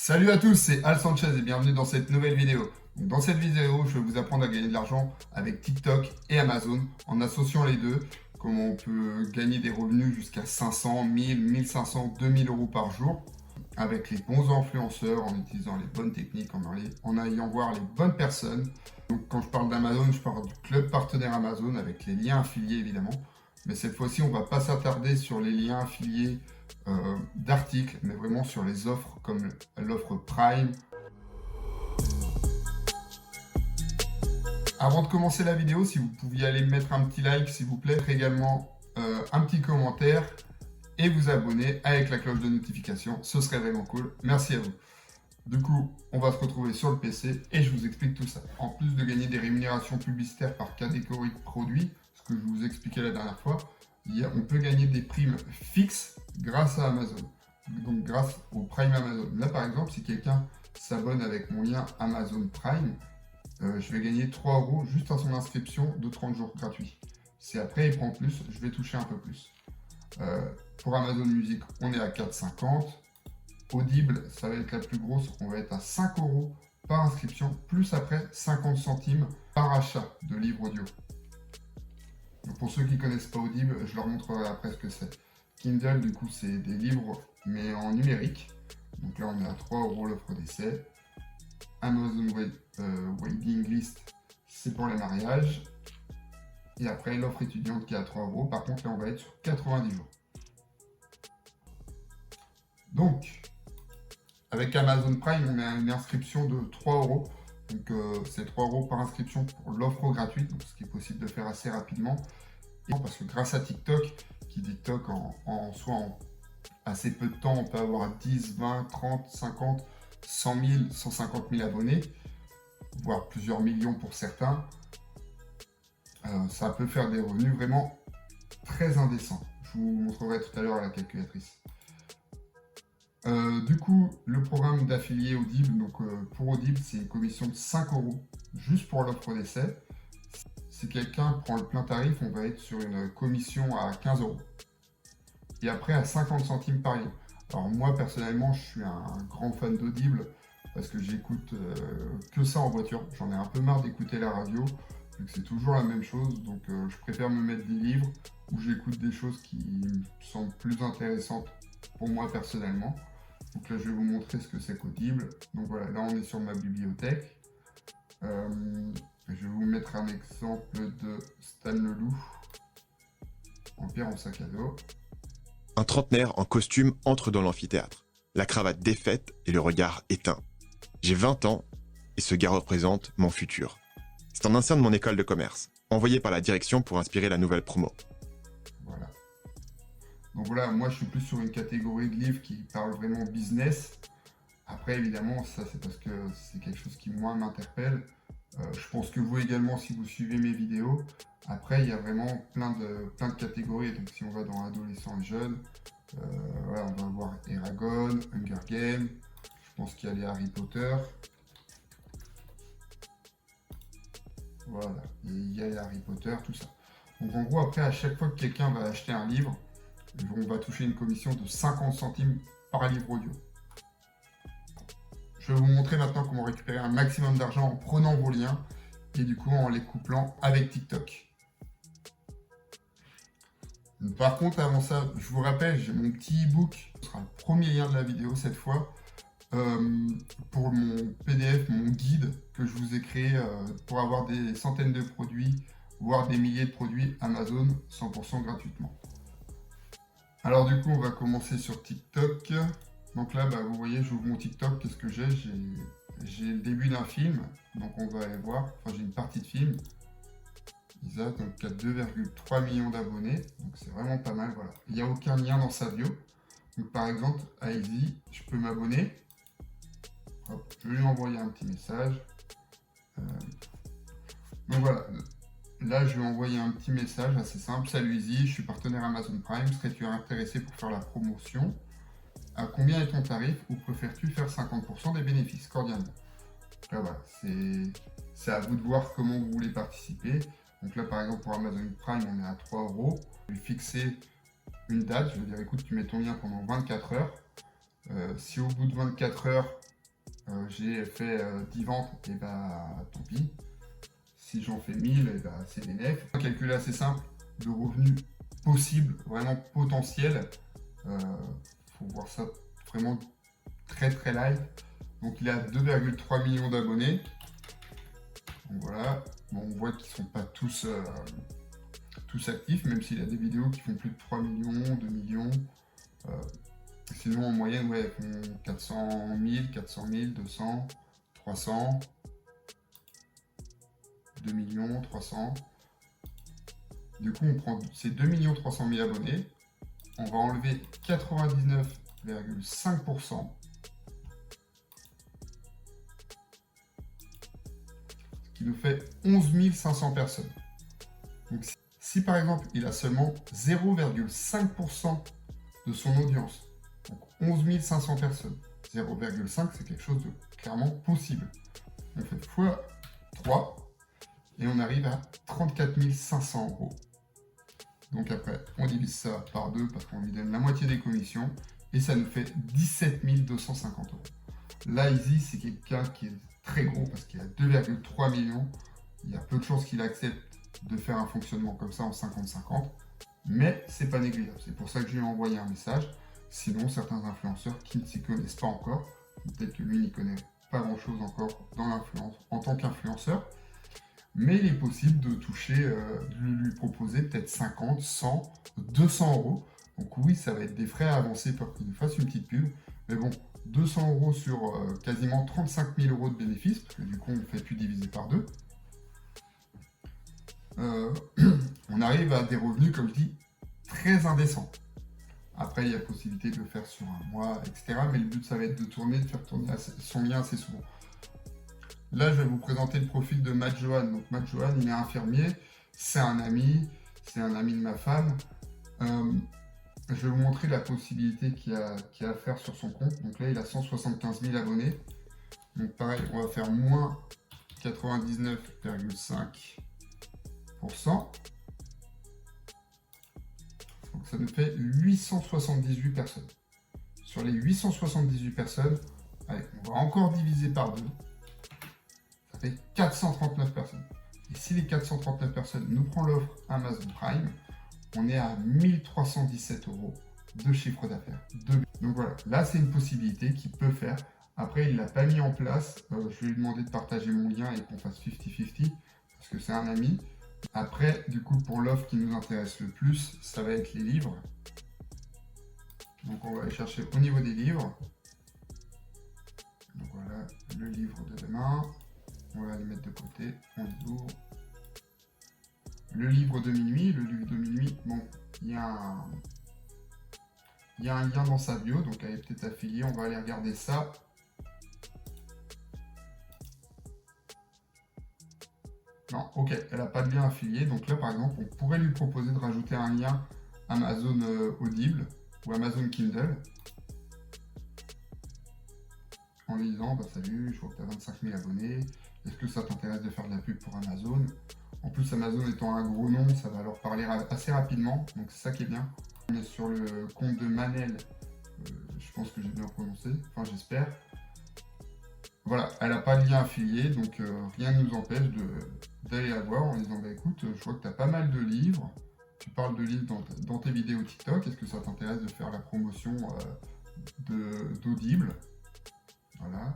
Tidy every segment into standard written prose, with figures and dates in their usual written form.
Salut à tous, c'est Al Sanchez et bienvenue dans cette nouvelle vidéo. Dans cette vidéo, je vais vous apprendre à gagner de l'argent avec TikTok et Amazon en associant les deux. Comment on peut gagner des revenus jusqu'à 500, 1000, 1500, 2000 euros par jour avec les bons influenceurs, en utilisant les bonnes techniques, en allant voir les bonnes personnes. Donc quand je parle d'Amazon, je parle du club partenaire Amazon avec les liens affiliés évidemment. Mais cette fois-ci, on ne va pas s'attarder sur les liens affiliés d'articles, mais vraiment sur les offres comme l'offre Prime. Avant de commencer la vidéo, si vous pouviez aller mettre un petit like, s'il vous plaît, également un petit commentaire et vous abonner avec la cloche de notification, ce serait vraiment cool. Merci à vous. Du coup, on va se retrouver sur le PC et je vous explique tout ça. En plus de gagner des rémunérations publicitaires par catégorie de produits, ce que je vous expliquais la dernière fois, on peut gagner des primes fixes grâce à Amazon. Donc grâce au Prime Amazon. Là par exemple, si quelqu'un s'abonne avec mon lien Amazon Prime, je vais gagner 3 euros juste à son inscription de 30 jours gratuits. Si après il prend plus, je vais toucher un peu plus. Pour Amazon Music, on est à 4,50. Audible, ça va être la plus grosse, on va être à 5 euros par inscription, plus après 50 centimes par achat de livres audio. Donc pour ceux qui ne connaissent pas Audible, je leur montrerai après ce que c'est. Kindle, du coup, c'est des livres, mais en numérique. Donc là, on est à 3 euros l'offre d'essai. Amazon Waiting List, c'est pour les mariages. Et après, l'offre étudiante qui est à 3 euros. Par contre, là, on va être sur 90 jours. Donc, avec Amazon Prime, on a une inscription de 3 euros. Donc, c'est 3 euros par inscription pour l'offre gratuite, donc ce qui est possible de faire assez rapidement. Et parce que grâce à TikTok, qui TikTok en assez peu de temps, on peut avoir 10, 20, 30, 50, 100 000, 150 000 abonnés, voire plusieurs millions pour certains. Ça peut faire des revenus vraiment très indécents. Je vous montrerai tout à l'heure à la calculatrice. Du coup, le programme d'affilié Audible, donc pour Audible, c'est une commission de 5 euros juste pour l'offre d'essai. Si quelqu'un prend le plein tarif, on va être sur une commission à 15 euros. Et après à 50 centimes par livre. Alors moi personnellement, je suis un grand fan d'Audible parce que j'écoute que ça en voiture. J'en ai un peu marre d'écouter la radio, vu que c'est toujours la même chose. Donc je préfère me mettre des livres où j'écoute des choses qui me semblent plus intéressantes pour moi personnellement. Donc là, je vais vous montrer ce que c'est qu'Audible. Donc voilà, là on est sur ma bibliothèque. Je vais vous mettre un exemple de Stan Leloup, Empire en sac à dos. Un trentenaire en costume entre dans l'amphithéâtre, la cravate défaite et le regard éteint. J'ai 20 ans et ce gars représente mon futur. C'est un ancien de mon école de commerce, envoyé par la direction pour inspirer la nouvelle promo. Voilà. Donc voilà, moi je suis plus sur une catégorie de livres qui parle vraiment business. Après évidemment, ça c'est parce que c'est quelque chose qui moi m'interpelle. Je pense que vous également si vous suivez mes vidéos. Après il y a vraiment plein de catégories. Donc si on va dans adolescent et jeune, voilà, on va avoir Eragon, Hunger Games. Je pense qu'il y a les Harry Potter. Voilà, et il y a les Harry Potter, tout ça. Donc en gros, après, à chaque fois que quelqu'un va acheter un livre, on va toucher une commission de 50 centimes par livre audio. Je vais vous montrer maintenant comment récupérer un maximum d'argent en prenant vos liens et du coup en les couplant avec TikTok. Par contre, avant ça, je vous rappelle, j'ai mon petit e-book, ce sera le premier lien de la vidéo cette fois, pour mon PDF, mon guide que je vous ai créé pour avoir des centaines de produits, voire des milliers de produits Amazon 100% gratuitement. Alors du coup, on va commencer sur TikTok. Donc là, vous voyez, j'ouvre mon TikTok, qu'est-ce que j'ai? J'ai le début d'un film, donc on va aller voir, enfin j'ai une partie de film. Isa, donc qui a 2,3 millions d'abonnés, donc c'est vraiment pas mal, voilà. Il n'y a aucun lien dans sa bio. Donc par exemple, à Easy, je peux m'abonner. Hop, je vais lui envoyer un petit message. Donc voilà, là je vais envoyer un petit message assez simple. Salut Easy, je suis partenaire Amazon Prime, serais-tu intéressé pour faire la promotion? À combien est ton tarif ou préfères-tu faire 50% des bénéfices cordialement? Là voilà, c'est à vous de voir comment vous voulez participer. Donc là par exemple pour Amazon Prime on est à 3 euros. Je vais fixer une date, je vais dire écoute tu mets ton lien pendant 24 heures. Si au bout de 24 heures, j'ai fait 10 ventes, et bah tant pis. Si j'en fais 1000, et bah, c'est des nefs. Un calcul assez simple de revenus possibles, vraiment potentiels. Faut voir ça vraiment très très live. Donc il a 2,3 millions d'abonnés. Donc voilà, bon, on voit qu'ils ne sont pas tous actifs, même s'il a des vidéos qui font plus de 3 millions, 2 millions. Sinon en moyenne, ouais, ils font 400 000, 400 000, 200, 300, 2 millions, 300. Du coup, on prend ces 2 300 000 abonnés, on va enlever 99,5%, ce qui nous fait 11 500 personnes. Donc si par exemple, il a seulement 0,5% de son audience, donc 11 500 personnes, 0,5 c'est quelque chose de clairement possible. On fait x3 et on arrive à 34 500 €. Donc après, on divise ça par 2 parce qu'on lui donne la moitié des commissions et ça nous fait 17 250 €. Là, Easy, c'est quelqu'un qui est très gros parce qu'il a 2,3 millions. Il y a peu de chances qu'il accepte de faire un fonctionnement comme ça en 50-50, mais c'est pas négligeable. C'est pour ça que je lui ai envoyé un message. Sinon, certains influenceurs qui ne s'y connaissent pas encore, peut-être que lui n'y connaît pas grand-chose encore dans l'influence en tant qu'influenceur, mais il est possible de toucher, de lui proposer peut-être 50, 100, 200 €. Donc oui, ça va être des frais à avancer pour qu'il nous fasse une petite pub, mais bon, 200 € sur quasiment 35 000 € de bénéfices, parce que du coup, on ne fait plus diviser par 2. On arrive à des revenus, comme je dis, très indécents. Après, il y a possibilité de le faire sur un mois, etc. Mais le but, ça va être de faire tourner son lien assez souvent. Là, je vais vous présenter le profil de Matt Johan. Donc, Matt Johan, il est infirmier, c'est un ami de ma femme. Je vais vous montrer la possibilité qu'il a à faire sur son compte. Donc là, il a 175 000 abonnés. Donc pareil, on va faire moins 99,5%. Donc ça nous fait 878 personnes. Sur les 878 personnes, allez, on va encore diviser par 2. Ça fait 439 personnes. Et si les 439 personnes nous prennent l'offre Amazon Prime, on est à 1317 € de chiffre d'affaires. Donc voilà, là c'est une possibilité qu'il peut faire. Après, il ne l'a pas mis en place. Je vais lui demander de partager mon lien et qu'on fasse 50-50 parce que c'est un ami. Après, du coup, pour l'offre qui nous intéresse le plus, ça va être les livres. Donc on va aller chercher au niveau des livres. Donc voilà, le livre de demain. On va les mettre de côté, on les ouvre. Le livre de minuit, bon, il y a un lien dans sa bio, donc elle est peut-être affiliée, on va aller regarder ça. Non, ok, elle n'a pas de lien affilié, donc là par exemple, on pourrait lui proposer de rajouter un lien Amazon Audible ou Amazon Kindle. En lui disant, bah salut, je vois que tu as 25 000 abonnés, est-ce que ça t'intéresse de faire de la pub pour Amazon? En plus, Amazon étant un gros nom, ça va leur parler assez rapidement, donc c'est ça qui est bien. On est sur le compte de Manel, je pense que j'ai bien prononcé, enfin j'espère. Voilà, elle n'a pas de lien affilié, donc rien ne nous empêche d'aller la voir en disant, bah écoute, je vois que tu as pas mal de livres, tu parles de livres dans tes vidéos TikTok, est-ce que ça t'intéresse de faire la promotion d'Audible? Voilà.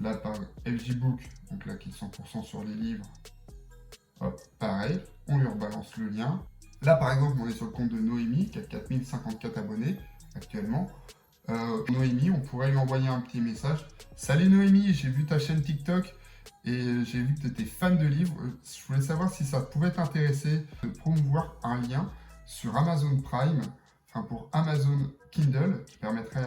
Là, par FG Book, donc là qui est 100% sur les livres, hop, pareil, on lui rebalance le lien. Là, par exemple, on est sur le compte de Noémie, qui a 4054 abonnés actuellement. Noémie, on pourrait lui envoyer un petit message. Salut Noémie, j'ai vu ta chaîne TikTok et j'ai vu que tu étais fan de livres. Je voulais savoir si ça pouvait t'intéresser de promouvoir un lien sur Amazon Prime, enfin pour Amazon Kindle, qui permettrait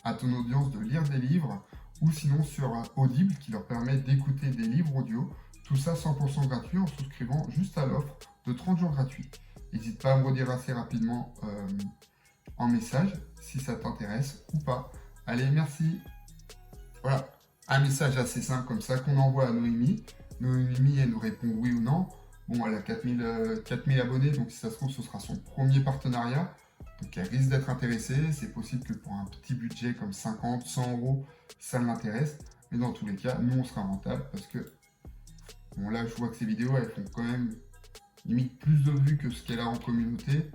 à ton audience de lire des livres, ou sinon sur Audible, qui leur permet d'écouter des livres audio. Tout ça 100% gratuit en souscrivant juste à l'offre de 30 jours gratuits. N'hésite pas à me redire assez rapidement en message si ça t'intéresse ou pas. Allez, merci. Voilà, un message assez simple comme ça qu'on envoie à Noémie. Noémie, elle nous répond oui ou non. Bon, elle a 4000 abonnés, donc si ça se trouve, ce sera son premier partenariat. Donc elle risque d'être intéressée. C'est possible que pour un petit budget comme 50, 100 euros, ça l'intéresse. Mais dans tous les cas, nous, on sera rentable parce que, bon là, je vois que ces vidéos, elles font quand même limite plus de vues que ce qu'elle a en communauté.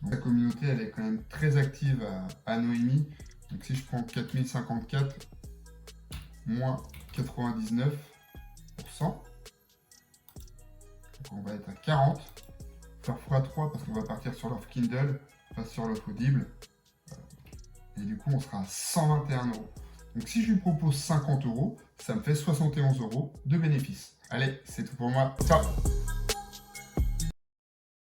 Donc, la communauté, elle est quand même très active à Noémie. Donc si je prends 4054 moins 99%, donc on va être à 40. Faire x3 parce qu'on va partir sur l'offre Kindle, pas sur l'offre Audible. Et du coup, on sera à 121 euros. Donc si je lui propose 50 euros, ça me fait 71 euros de bénéfice. Allez, c'est tout pour moi. Ciao!